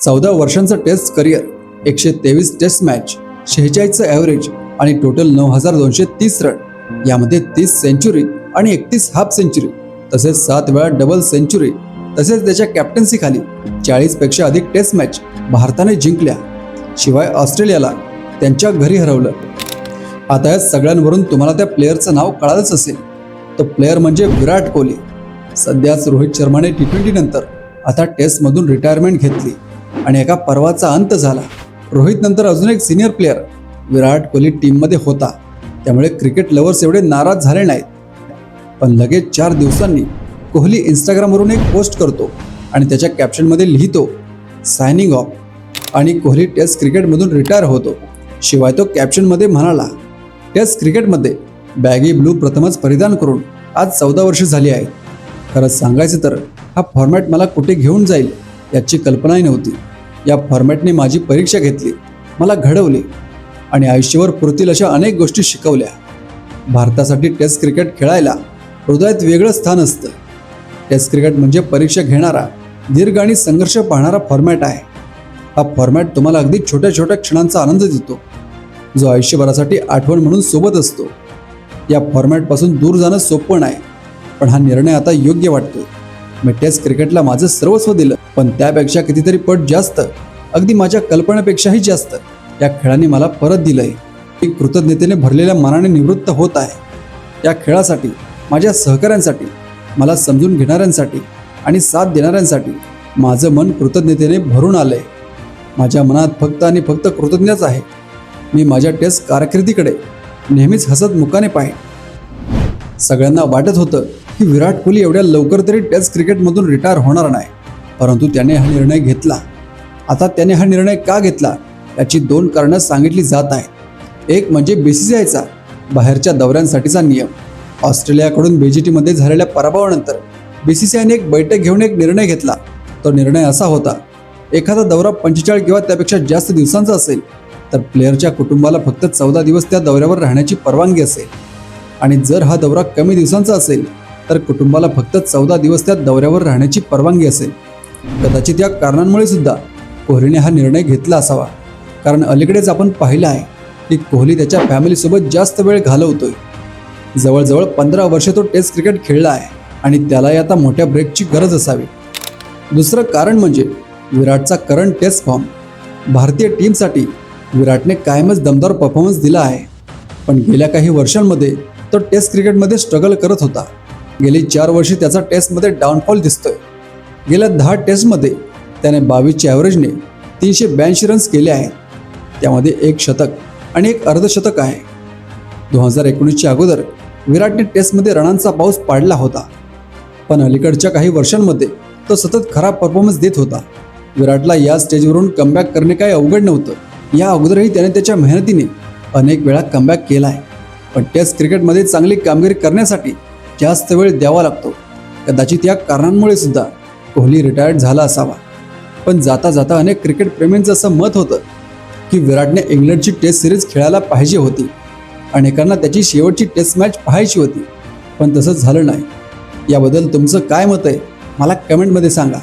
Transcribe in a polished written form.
14 वर्षांचं test career, 123 test match, 46चं average आणि टोटल 9230 रन, यामध्ये 30 सेंचुरी आणि 31 हाफ सेंचुरी, तसेच 7 वेळा डबल सेंचुरी, तसेच त्याच्या कॅप्टन्सीखाली 40 पेक्षा अधिक टेस्ट मॅच भारताने जिंकल्या. शिवाय ऑस्ट्रेलियाला त्यांच्या घरी हरवलं. आता या सगळ्यांवरून तुम्हाला त्या प्लेअरचं नाव कळालंच असेल. तो प्लेअर म्हणजे विराट कोहली. सध्याच रोहित शर्माने T20 नंतर आता टेस्टमधून रिटायरमेंट घेतली आणि एका पर्वाचा अंत झाला. रोहित नंतर अजून एक सिनियर प्लेअर विराट कोहली टीममध्ये होता, त्यामुळे क्रिकेट लव्हर्स एवढे नाराज झाले नाहीत. पण लगेच 4 दिवसांनी कोहली इंस्टाग्रामवरून एक पोस्ट करतो आणि त्याच्या कॅप्शनमध्ये लिहितो सायनिंग ऑफ, आणि कोहली टेस्ट क्रिकेटमधून रिटायर होतो. शिवाय तो कॅप्शनमध्ये म्हणाला, टेस्ट क्रिकेटमध्ये बॅगी ब्लू प्रथमच परिधान करून आज 14 वर्ष झाली आहेत. खरंच सांगायचं तर हा फॉर्मॅट मला कुठे घेऊन जाईल याची कल्पनाही नव्हती. या फॉर्मॅटने माझी परीक्षा घेतली, मला घडवली आणि आयुष्यभर पुरतील अशा अनेक गोष्टी शिकवल्या. भारतासाठी टेस्ट क्रिकेट खेळायला हृदयात वेगळं स्थान असतं. टेस्ट क्रिकेट म्हणजे परीक्षा घेणारा, दीर्घ आणि संघर्ष पाहणारा फॉर्मॅट आहे. हा फॉर्मॅट तुम्हाला अगदी छोट्या छोट्या क्षणांचा आनंद देतो, जो आयुष्यभरासाठी आठवण म्हणून सोबत असतो. या फॉर्मॅटपासून दूर जाणं सोपं नाही, पण हा निर्णय आता योग्य वाटतोय. मी टेस्ट क्रिकेटला माझं सर्वस्व दिलं, पण त्यापेक्षा कितीतरी पट जास्त, अगदी माझ्या कल्पनेपेक्षाही जास्त या खेळाने मला परत दिलंय. मी कृतज्ञतेने भरलेल्या मनाने निवृत्त होत आहे. या खेळासाठी, माझ्या सहकाऱ्यांसाठी, मला समजून घेणाऱ्यांसाठी आणि साथ देणाऱ्यांसाठी माझं मन कृतज्ञतेने भरून आलंय. माझ्या मनात फक्त आणि फक्त कृतज्ञताच आहे. मी माझ्या टेस्ट कारकिर्दीकडे नेहमीच हसत मुखाने पाहीन. सगळ्यांना वाटत होतं की विराट कोहली एवढ्या लवकर तरी टेस्ट क्रिकेटमधून रिटायर होणार नाही, परंतु त्याने हा निर्णय घेतला. आता त्याने हा निर्णय का घेतला याची 2 कारणं सांगितली जात आहेत. एक म्हणजे BCCIचा बाहेरच्या दौऱ्यांसाठीचा नियम. ऑस्ट्रेलियाकडून BGTमध्ये झालेल्या पराभवानंतर BCCIने एक बैठक घेऊन एक निर्णय घेतला. तो निर्णय असा होता, एखादा दौरा 45 किंवा त्यापेक्षा जास्त दिवसांचा असेल तर प्लेअरच्या कुटुंबाला फक्त 14 दिवस त्या दौऱ्यावर राहण्याची परवानगी असेल, आणि जर हा दौरा कमी दिवसांचा असेल तर कुटुंबाला फक्त 14 दिवस त्या दौऱ्यावर राहण्याची परवानगी असेल. कदाचित या कारणांमुळे सुद्धा कोहलीने हा निर्णय घेतला असावा, कारण अलीकडेच आपण पाहिलं आहे की कोहली त्याच्या फॅमिलीसोबत जास्त वेळ घालवतोय. जवळजवळ 15 वर्षे तो टेस्ट क्रिकेट खेळला आहे आणि त्यालाही आता मोठ्या ब्रेकची गरज असावी. दुसरं कारण म्हणजे विराटचा करंट टेस्ट फॉर्म. भारतीय टीमसाठी विराटने कायमच दमदार परफॉर्मन्स दिला आहे, पण गेल्या काही वर्षांमध्ये तो टेस्ट क्रिकेटमध्ये स्ट्रगल करत होता. गेली 4 वर्षे त्याचा टेस्टमध्ये डाऊनफॉल दिसतोय. गेल्या 10 टेस्टमध्ये त्याने 22च्या ॲव्हरेजने 382 रन्स केले आहेत, त्यामध्ये 1 शतक आणि 1 अर्धशतक आहे. 2019च्या अगोदर विराटने टेस्टमध्ये रनांचा पाऊस पाडला होता, पण अलीकडच्या काही वर्षांमध्ये तो सतत खराब परफॉर्मन्स देत होता. विराटला या स्टेजवरून कमबॅक करणे काही अवघड नव्हतं. या अगोदरही त्याने त्याच्या मेहनतीने अनेक वेळा कमबॅक केला आहे, पण टेस्ट क्रिकेटमध्ये चांगली कामगिरी करण्यासाठी जास्त वेळ द्यावा लागतो. कदाचित या कारणांमुळे सुद्धा कोहली रिटायर्ड झाला असावा. पण जाता जाता अनेक क्रिकेट प्रेमींचं असं मत होतं की विराटने इंग्लंडची टेस्ट सिरीज खेळायला पाहिजे होती. अनेकांना त्याची शेवटची टेस्ट मॅच पाहायची होती, पण तसं झालं नाही. याबद्दल तुमचं काय मत आहे मला कमेंटमध्ये सांगा.